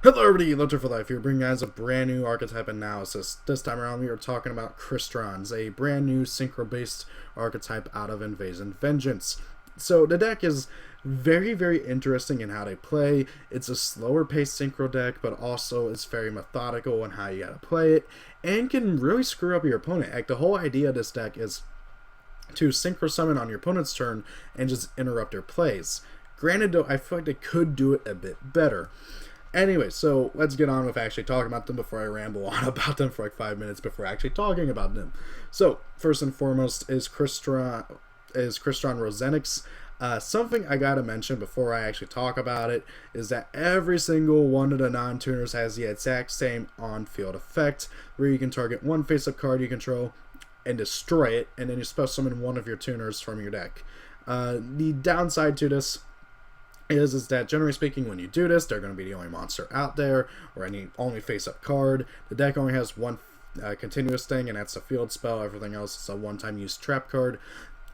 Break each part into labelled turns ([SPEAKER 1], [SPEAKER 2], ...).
[SPEAKER 1] Hello everybody, Luther for Life here, bringing you guys a brand new archetype analysis. This time around we are talking about Crystrons, a brand new synchro-based archetype out of Invasion Vengeance. So the deck is very interesting in how they play. It's a slower paced synchro deck, but also it's very methodical in how you gotta play it, and can really screw up your opponent. Like, the whole idea of this deck is to synchro summon on your opponent's turn and just interrupt their plays. Granted though, I feel like they could do it a bit better. Anyway, so let's get on with actually talking about them before I ramble on about them for like 5 minutes before actually talking about them. So, first and foremost is Crystron Rosenix. Something I gotta mention before I actually talk about it is that every single one of the non-tuners has the exact same on-field effect, where you can target one face-up card you control and destroy it, and then you special summon one of your tuners from your deck. The downside to this is that generally speaking, when you do this, they're going to be the only monster out there, or any only face-up card. The deck only has one continuous thing, and that's a field spell. Everything else is a one-time use trap card.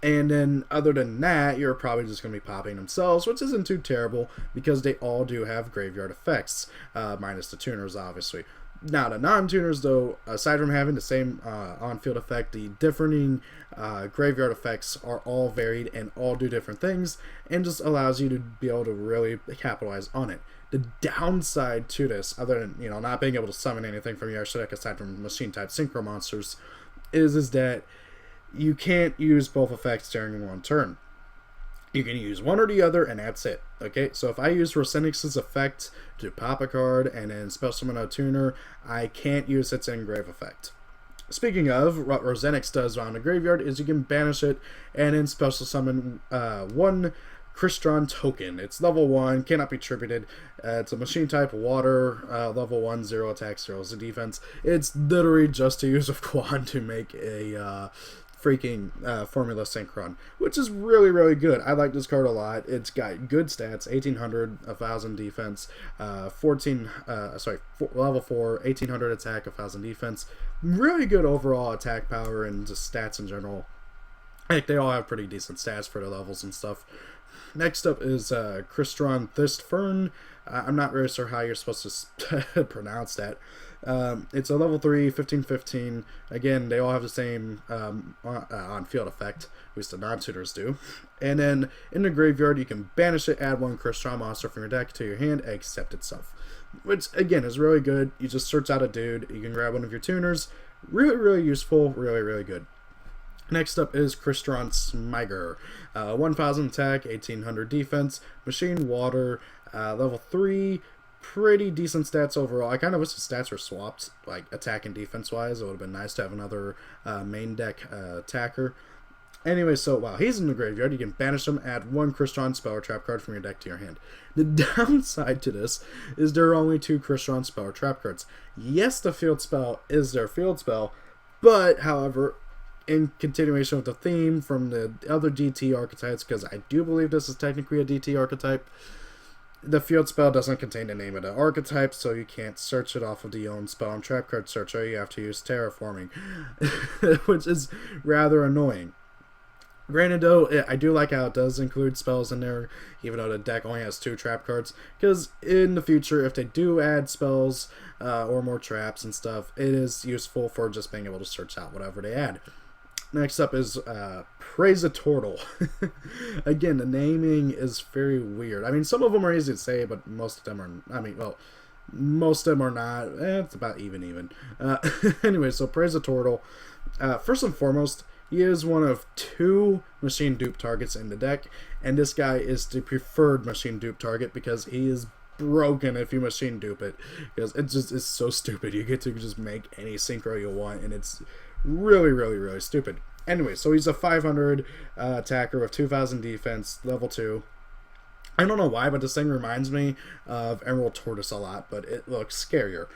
[SPEAKER 1] And then, other than that, you're probably just going to be popping themselves, which isn't too terrible, because they all do have graveyard effects, minus the tuners, obviously. Now, the non-tuners, though, aside from having the same on-field effect, the differing graveyard effects are all varied and all do different things, and just allows you to be able to really capitalize on it. The downside to this, other than, not being able to summon anything from your deck aside from machine-type synchro monsters, is that you can't use both effects during one turn. You can use one or the other, and that's it. Okay, so if I use Rosenix's effect to pop a card and then special summon a tuner, I can't use its engrave effect. Speaking of, what Rosenix does on the graveyard is you can banish it and then special summon one Crystron token. It's level 1, cannot be tributed. It's a machine type, water, level 1, 0 attack, 0 defense. It's literally just to use with Quan to make a freaking Formula Synchron, which is really good. I like this card a lot. It's got good stats: 1800, 1000 defense, level 4, 1800 attack, 1000 defense. Really good overall attack power and just stats in general. Like, they all have pretty decent stats for the levels and stuff. Next up is Crystron Thistfern. I'm not really sure how you're supposed to pronounce that. It's a level 3, 15/15. Again, they all have the same on-field effect, at least the non-tuners do. And then in the graveyard, you can banish it, add one Crystron monster from your deck to your hand, and accept itself. Which, again, is really good. You just search out a dude, you can grab one of your tuners. Really useful, really good. Next up is Crystron Smiger. 1000 attack, 1800 defense, machine water, level 3, pretty decent stats overall. I kind of wish the stats were swapped, like attack and defense wise. It would have been nice to have another main deck attacker. Anyway, so while he's in the graveyard, you can banish him, add one Crystron spell or trap card from your deck to your hand. The downside to this is there are only 2 Crystron spell or trap cards. Yes, the field spell is their field spell, but however, in continuation with the theme from the other DT archetypes, because I do believe this is technically a DT archetype, the field spell doesn't contain the name of the archetype, so you can't search it off of the own spell and trap card searcher. You have to use terraforming, which is rather annoying. Granted though, I do like how it does include spells in there, even though the deck only has 2 trap cards, because in the future, if they do add spells or more traps and stuff, it is useful for just being able to search out whatever they add. Next up is Praisatortle. Again, the naming is very weird. I mean, some of them are easy to say, but most of them are, most of them are not. It's about even. Anyway, so Praisatortle. First and foremost, he is one of 2 machine dupe targets in the deck, and this guy is the preferred machine dupe target because he is broken if you machine dupe it, because it's so stupid. You get to just make any synchro you want, and it's really stupid. Anyway, so he's a 500 attacker with 2000 defense, level 2. I don't know why, but this thing reminds me of Emerald Tortoise a lot, but it looks scarier.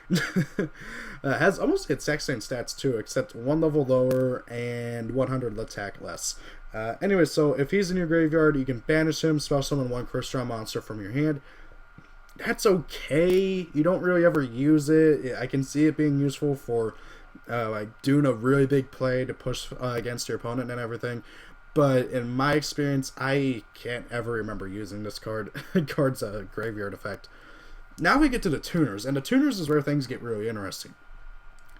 [SPEAKER 1] Has almost the exact same stats too, except 1 level lower and 100 attack less. Anyway, so if he's in your graveyard, you can banish him, special summon 1 Crystron monster from your hand. That's okay. You don't really ever use it. I can see it being useful for like doing a really big play to push against your opponent and everything. But in my experience, I can't ever remember using this card. Card's a graveyard effect. Now we get to the tuners, and the tuners is where things get really interesting.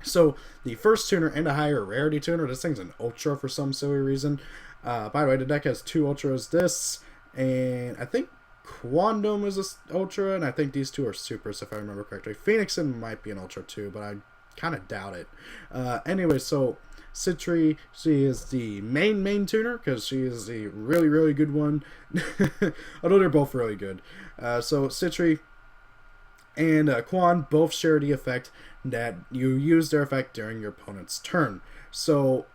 [SPEAKER 1] So the first tuner and a higher rarity tuner, this thing's an ultra for some silly reason. By the way, the deck has 2 ultras, this, and I think Quandom is an ultra, and I think these 2 are supers if I remember correctly. Phoenixin might be an ultra too, but I kind of doubt it. Anyway, so Citri, she is the main tuner because she is the really good one. Although they're both really good. So Citri and Quan both share the effect that you use their effect during your opponent's turn. So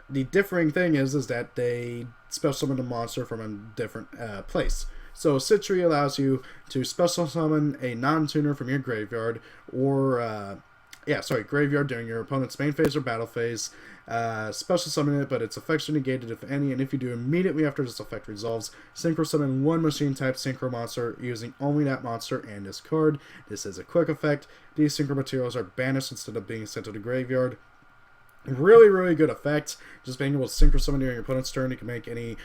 [SPEAKER 1] the differing thing is that they special summon a monster from a different place. So Citri allows you to special summon a non-tuner from your graveyard, or graveyard during your opponent's main phase or battle phase. Special summon it, but its effects are negated if any, and if you do immediately after this effect resolves, synchro summon 1 machine type synchro monster using only that monster and this card. This is a quick effect. These synchro materials are banished instead of being sent to the graveyard. Really good effect. Just being able to synchro summon during your opponent's turn. You can make any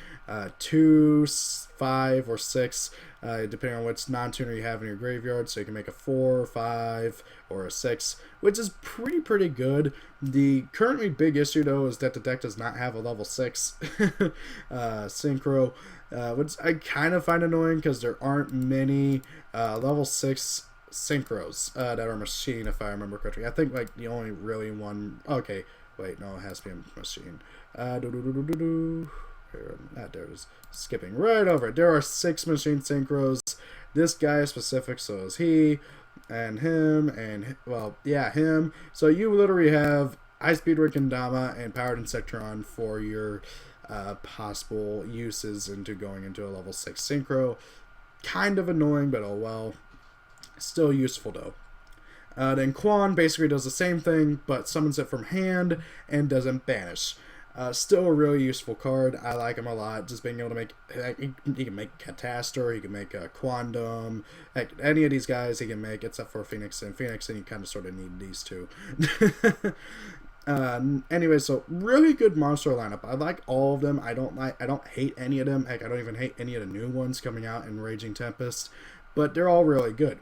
[SPEAKER 1] 2, 5, or 6, depending on which non-tuner you have in your graveyard. So you can make a 4, 5, or a 6, which is pretty good. The currently big issue though is that the deck does not have a level 6 synchro, which I kind of find annoying because there aren't many level 6 synchros that are machine, if I remember correctly. I think like the only really one. Okay. Wait, no, it has to be a machine. There it is. Skipping right over it. There are 6 machine synchros. This guy is specific, so is he, and him, and, well, yeah, him. So you literally have High Speed Rikindama and Powered Insectron for your possible uses into going into a level 6 synchro. Kind of annoying, but oh well. Still useful, though. Then Quan basically does the same thing, but summons it from hand and doesn't banish. Still a really useful card. I like him a lot. Just being able to make, he can make Catastor, he can make Quandom, like any of these guys he can make, except for Phoenix, and you kind of sort of need these two. Anyway, so really good monster lineup. I like all of them. I don't hate any of them. Heck, I don't even hate any of the new ones coming out in Raging Tempest, but they're all really good.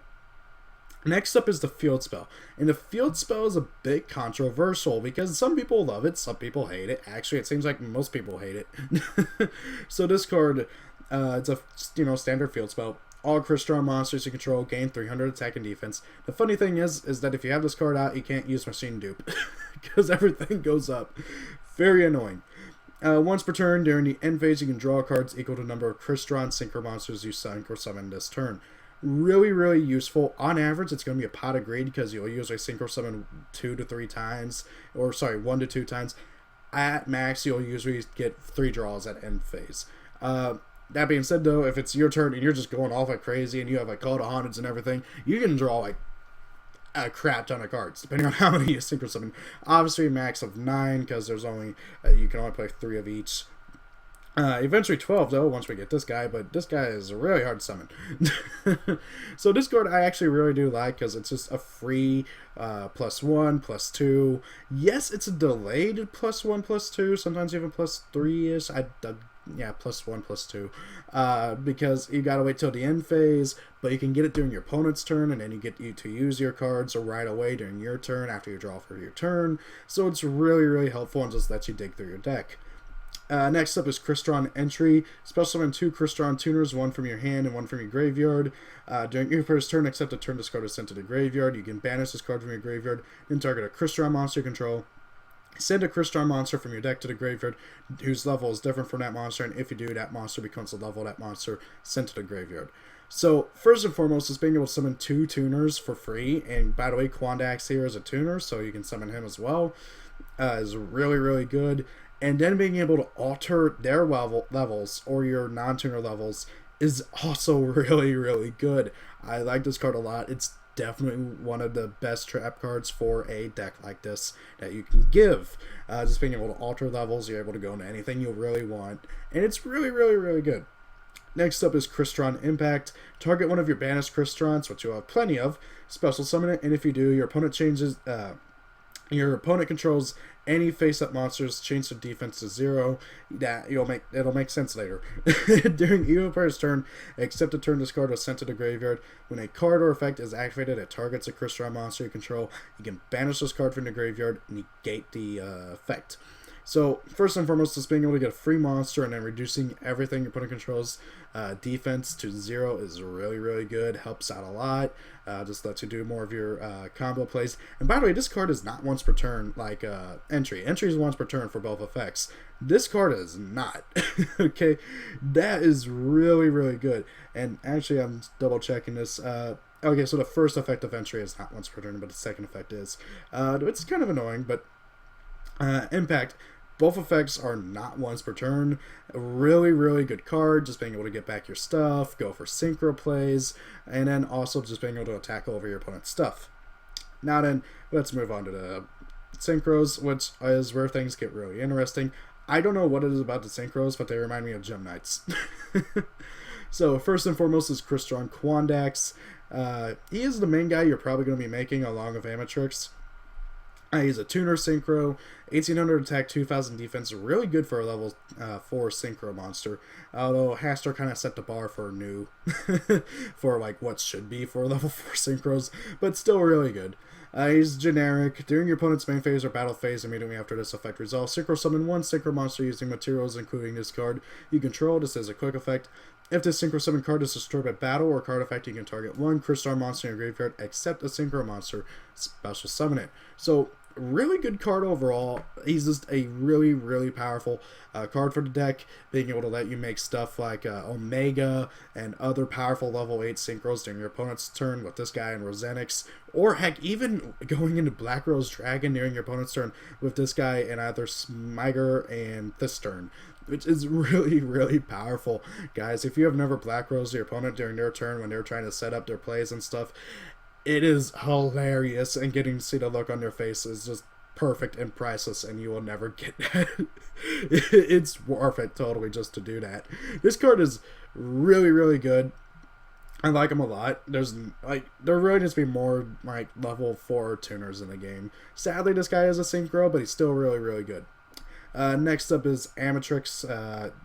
[SPEAKER 1] Next up is the field spell. And the field spell is a bit controversial because some people love it, some people hate it. Actually, it seems like most people hate it. So this card, it's a standard field spell. All Crystron monsters you control gain 300 attack and defense. The funny thing is that if you have this card out, you can't use Machine Dupe because everything goes up. Very annoying. Once per turn, during the end phase, you can draw cards equal to the number of Crystron synchro monsters you synchro summon this turn. Really useful. On average, it's going to be a pot of greed because you'll usually synchro summon 2 to 3 times, or sorry, 1 to 2 times. At max, you'll usually get 3 draws at end phase. That being said, though, if it's your turn and you're just going off like crazy and you have like Call to Haunted and everything, you can draw like a crap ton of cards depending on how many you synchro summon. Obviously, max of 9 because there's only you can only play 3 of each. Eventually 12 though once we get this guy, but this guy is really hard to summon. So this card I actually really do like because it's just a free +1, +2. Yes, it's a delayed +1, +2, sometimes even +3-ish. Yeah, +1, +2, because you gotta wait till the end phase, but you can get it during your opponent's turn, and then you get to use your cards right away during your turn after you draw for your turn. So it's really helpful and just lets you dig through your deck. Next up is Crystron entry. Special summon 2 Crystron tuners, 1 from your hand and 1 from your graveyard. During your first turn, except a turn this card is sent to the graveyard. You can banish this card from your graveyard, then target a Crystron monster you control. Send a Crystron monster from your deck to the graveyard whose level is different from that monster, and if you do, that monster becomes the level of that monster sent to the graveyard. So, first and foremost is being able to summon 2 tuners for free, and by the way, Quandax here is a tuner, so you can summon him as well. Is really good. And then being able to alter their levels or your non-tuner levels is also really good. I like this card a lot. It's definitely one of the best trap cards for a deck like this that you can give. Just being able to alter levels, you're able to go into anything you really want. And it's really good. Next up is Crystron Impact. Target one of your banished Crystrons, which you'll have plenty of. Special summon it, and if you do, your opponent changes Your opponent controls any face-up monsters, change their defense to 0. It'll make sense later. During evil player's turn, except a turn this card was sent to the graveyard. When a card or effect is activated, it targets a Crystron monster you control. You can banish this card from the graveyard and negate the effect. So, first and foremost, just being able to get a free monster and then reducing everything your opponent controls defense to 0 is really, really good. Helps out a lot. Just lets you do more of your combo plays. And by the way, this card is not once per turn like Entry. Entry is once per turn for both effects. This card is not. Okay, that is really, really good. And actually, I'm double checking this. Okay, so the first effect of Entry is not once per turn, but the second effect is. It's kind of annoying, but Impact. Both effects are not once per turn. A really, really good card. Just being able to get back your stuff, go for synchro plays, and then also just being able to attack over your opponent's stuff. Now then, let's move on to the synchros, which is where things get really interesting. I don't know what it is about the synchros, but they remind me of Gem Knights. So first and foremost is Crystron Quandax. He is the main guy you're probably going to be making along with Amatrix. He's a tuner synchro, 1800 attack, 2000 defense, really good for a level 4 synchro monster. Although Haster kind of set the bar for new, for like what should be for level 4 synchros, but still really good. He's generic. During your opponent's main phase or battle phase, immediately after this effect resolves, synchro summon one synchro monster using materials including this card you control. This is a quick effect. If this synchro summon card is destroyed by battle or card effect, you can target one Crystal monster in your graveyard except a synchro monster. Special summon it. So, really good card overall. He's just a really, really powerful card for the deck, being able to let you make stuff like Omega and other powerful level 8 synchros during your opponent's turn with this guy and Rosenix, or heck, even going into Black Rose Dragon during your opponent's turn with this guy and either Smiger and this turn, which is really, really powerful. Guys, if you have never Black Rose your opponent during their turn when they're trying to set up their plays and stuff, it is hilarious, and getting to see the look on their face is just perfect and priceless, and you will never get that. It's worth it totally just to do that. This card is really, really good. I like him a lot. There really needs to be more like level 4 tuners in the game. Sadly, this guy is a synchro, but he's still really, really good. Next up is Amatrix,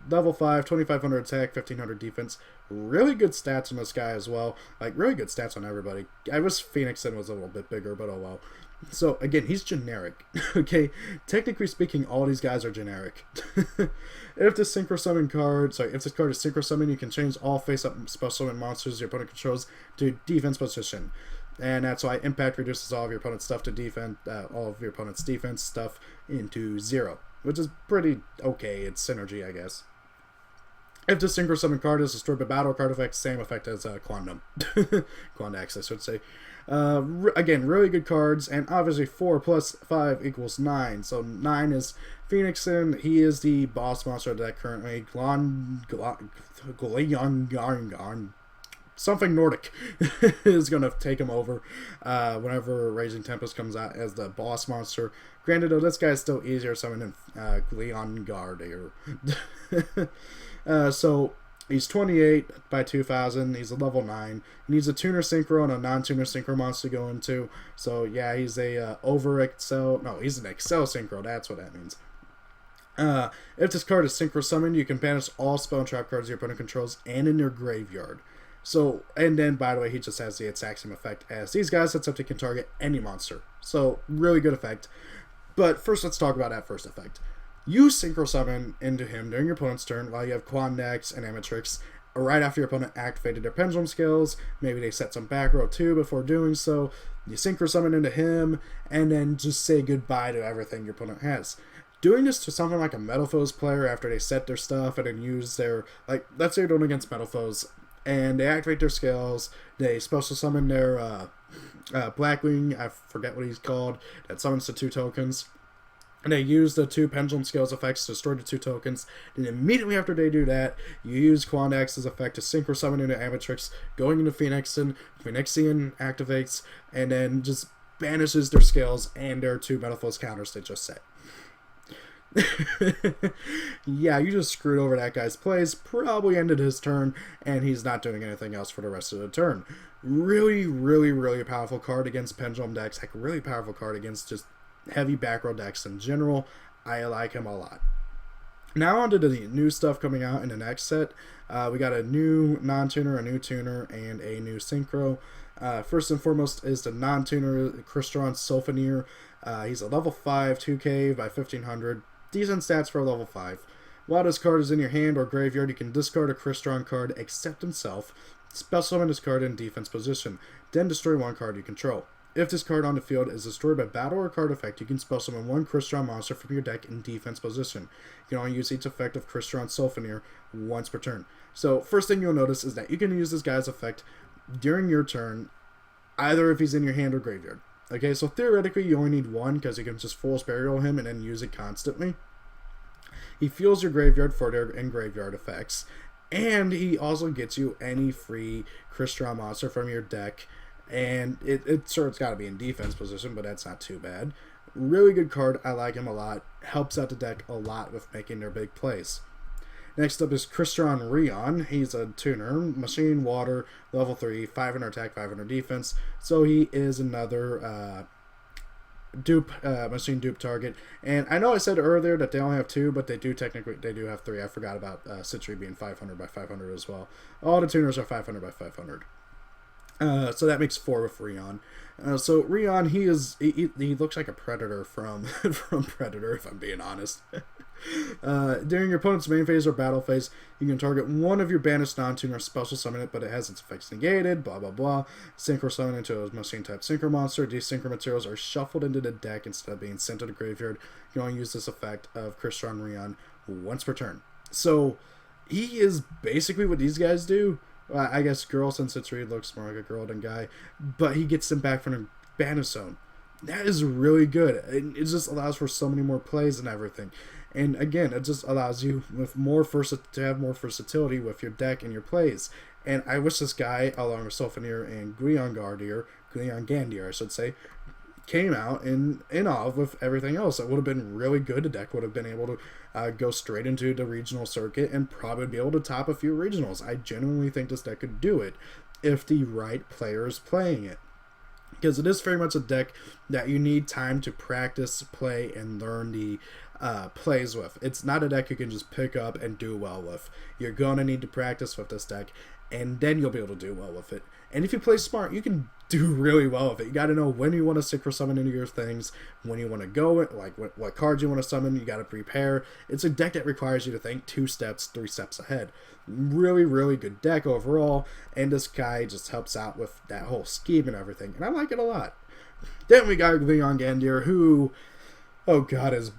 [SPEAKER 1] level 5, 2500 attack, 1500 defense. Really good stats on this guy as well. Like, really good stats on everybody. I wish Phoenixin was a little bit bigger, but oh well. So, again, he's generic. Okay, technically speaking, all these guys are generic. If this synchro summon card, if this card is synchro summon, you can change all face-up special summon monsters your opponent controls to defense position. And that's why Impact reduces all of your opponent's stuff to defense, all of your opponent's defense stuff into 0. Which is pretty okay. It's synergy, I guess. If the synchro summon card is destroyed by battle card effect, same effect as Quantum. Quandax, I should say. Again, really good cards, and obviously 4 plus 5 equals 9. So 9 is Phoenixin. He is the boss monster of the deck currently. Something Nordic is going to take him over whenever Raging Tempest comes out as the boss monster. Granted, though, this guy is still easier to summon than Leon Gardier. So, he's 28 by 2000. He's a level 9. He needs a tuner synchro and a non-tuner synchro monster to go into. So, yeah, he's a he's an Excel synchro. That's what that means. If this card is synchro summoned, you can banish all spell and trap cards your opponent controls and in your graveyard. So, and then, by the way, he just has the exact same effect as these guys, except he can target any monster. So, really good effect. But first, let's talk about that first effect. You synchro summon into him during your opponent's turn while you have Quandax and Amatrix right after your opponent activated their pendulum skills. Maybe they set some back row too before doing so. You synchro summon into him, and then just say goodbye to everything your opponent has. Doing this to something like a Metal Foes player after they set their stuff and then use their, like, let's say you're doing against Metal Foes, and they activate their skills, they special summon their Blackwing, I forget what he's called, that summons the 2 tokens, and they use the 2 pendulum skills effects to destroy the 2 tokens. Then immediately after they do that, you use Quandax's effect to synchro summon into Amatrix, going into Phoenixin. Phoenixin activates, and then just banishes their skills and their 2 Metal Foes counters they just set. Yeah, you just screwed over that guy's plays, probably ended his turn, and he's not doing anything else for the rest of the turn. Really, really, really powerful card against Pendulum decks. Like, really powerful card against just heavy back row decks in general. I like him a lot. Now on to the new stuff coming out in the next set. We got a new non-tuner, a new tuner, and a new synchro. First and foremost is the non-tuner, Crystron Sulfaneer. He's a level 5 2K by 1500. Decent stats for a level 5. While this card is in your hand or graveyard, you can discard a Crystron card except himself, special summon this card in defense position, then destroy one card you control. If this card on the field is destroyed by battle or card effect, you can spell summon one Crystron monster from your deck in defense position. You can only use each effect of Crystron Sulfaneer once per turn. So first thing you'll notice is that you can use this guy's effect during your turn, either if he's in your hand or graveyard. Okay, so theoretically you only need one because you can just Fool's Burial him and then use it constantly. He fuels your graveyard for their in-graveyard effects, and he also gets you any free Crystron monster from your deck. And it's got to be in defense position, but that's not too bad. Really good card. I like him a lot. Helps out the deck a lot with making their big plays. Next up is Crystron Rion. He's a tuner, machine, water, level 3, 500 attack, 500 defense. So he is another machine dupe target. And I know I said earlier that they only have 2, but they do have 3. I forgot about Citri being 500 by 500 as well. All the tuners are 500 by 500. So that makes 4 with Rion. So Rion, he looks like a Predator from from Predator, if I'm being honest. During your opponent's main phase or battle phase, you can target one of your banished non-tuner, special summon it, but it has its effects negated, blah blah blah. Synchro summon into a machine type synchro monster. These synchro materials are shuffled into the deck instead of being sent to the graveyard. You can only use this effect of Crystron Rion once per turn. So he is basically what these guys do. I guess girl, since Citri looks more like a girl than guy, but he gets them back from the banish zone. That is really good. It just allows for so many more plays and everything. And again, it just allows you with to have more versatility with your deck and your plays. And I wish this guy, along with Sulfaneer and Gleon Gandir, I should say, came out in off with everything else. It would have been really good. The deck would have been able to go straight into the regional circuit and probably be able to top a few regionals. I genuinely think this deck could do it if the right player is playing it. Because it is very much a deck that you need time to practice, play, and learn the plays with. It's not a deck you can just pick up and do well with. You're going to need to practice with this deck, and then you'll be able to do well with it. And if you play smart, you can do really well with it. You got to know when you want to synchro summon into your things, when you want to go, like what cards you want to summon. You got to prepare. It's a deck that requires you to think 2 steps, 3 steps ahead. Really, really good deck overall, and this guy just helps out with that whole scheme and everything, and I like it a lot. Then we got Gleon Gandir, who, oh god, is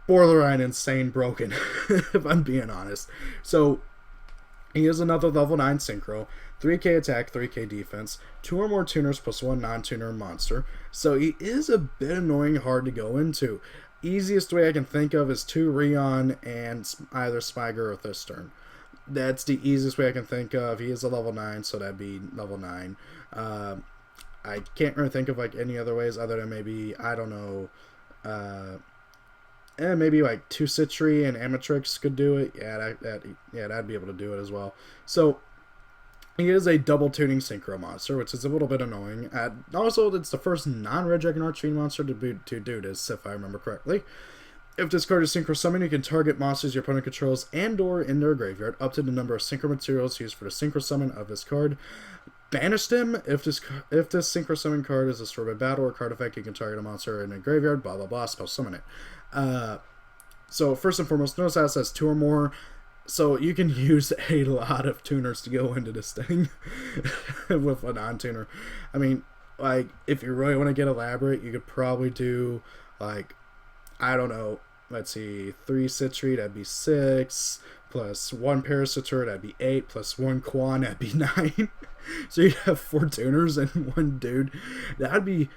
[SPEAKER 1] borderline insane broken, if I'm being honest. So he is another level 9 synchro, 3k attack, 3k defense, 2 or more tuners plus 1 non-tuner monster. So he is a bit annoying, hard to go into. Easiest way I can think of is 2 Rion and either Spiger or Thistern. That's the easiest way I can think of. He is a level 9, so that'd be level 9. I can't really think of like any other ways other than maybe, I don't know, maybe like 2 Citri and Amatrix could do it. That'd be able to do it as well. So he is a double tuning synchro monster, which is a little bit annoying. Also, it's the first non-red dragon archetype monster to do this, if I remember correctly. If this card is synchro summoned, you can target monsters your opponent controls and/or in their graveyard up to the number of synchro materials used for the synchro summon of this card. Banish them. If this synchro summon card is destroyed by battle or card effect, you can target a monster in a graveyard. Blah blah blah. Spell summon it. So first and foremost, notice how it says 2 or more. So you can use a lot of tuners to go into this thing with a non-tuner. I mean, like if you really want to get elaborate, you could probably do like, I don't know. Let's see, 3 Citri, that'd be 6, plus 1 Parasitur, that'd be 8, plus 1 Quan, that'd be 9. So you'd have 4 tuners and 1 dude. That'd be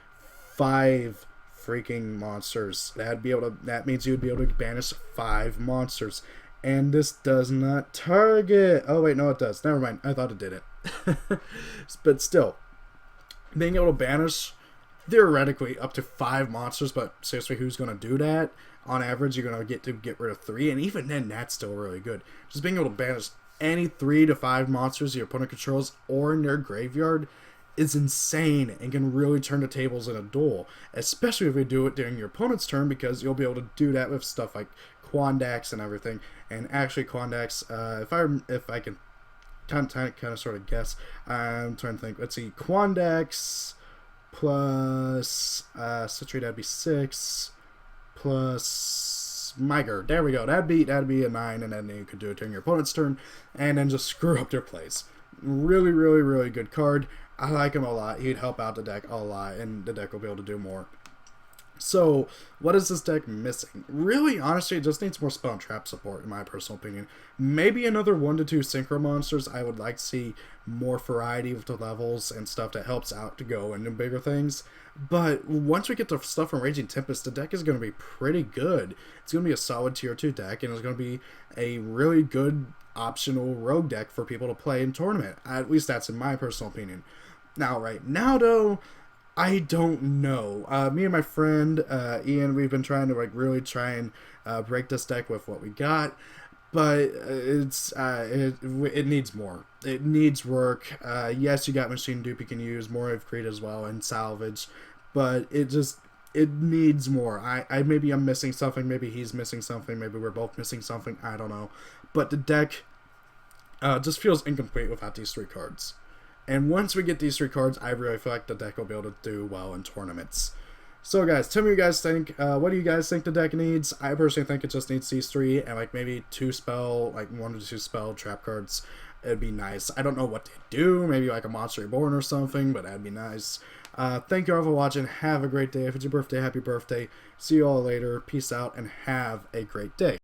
[SPEAKER 1] 5 freaking monsters. That means you'd be able to banish 5 monsters. And this does not target. Oh wait, no it does. Never mind. I thought it did it. But still, being able to banish theoretically up to 5 monsters, but seriously, who's going to do that? On average, you're going to get rid of 3, and even then, that's still really good. Just being able to banish any 3 to 5 monsters your opponent controls or in their graveyard is insane and can really turn the tables in a duel, especially if we do it during your opponent's turn, because you'll be able to do that with stuff like Quandax and everything. And actually Quandax, if I can kind of sort of guess, I'm trying to think. Let's see, Quandax plus Citrate, that'd be 6, plus Miger. There we go. That'd be a 9, and then you could do it during your opponent's turn, and then just screw up their plays. Really, really, really good card. I like him a lot. He'd help out the deck a lot, and the deck will be able to do more. So, what is this deck missing? Really, honestly, it just needs more spell and trap support, in my personal opinion. Maybe another 1 to 2 synchro monsters. I would like to see more variety with the levels and stuff that helps out to go into bigger things. But once we get the stuff from Raging Tempest, the deck is going to be pretty good. It's going to be a solid tier 2 deck, and it's going to be a really good optional rogue deck for people to play in tournament. At least that's in my personal opinion. Now, right now, though, I don't know. Me and my friend Ian, we've been trying to really try and break this deck with what we got, but it needs more. It needs work. Yes, you got Machine Dupe you can use, more of Creed as well, and Salvage, but it needs more. Maybe I'm missing something. Maybe he's missing something. Maybe we're both missing something. I don't know. But the deck just feels incomplete without these 3 cards. And once we get these 3 cards, I really feel like the deck will be able to do well in tournaments. So guys, tell me what you guys think. What do you guys think the deck needs? I personally think it just needs these 3 and maybe 2 spell, 1 to 2 spell trap cards. It'd be nice. I don't know what they do. Maybe a Monster Reborn or something, but that'd be nice. Thank you all for watching. Have a great day. If it's your birthday, happy birthday. See you all later. Peace out and have a great day.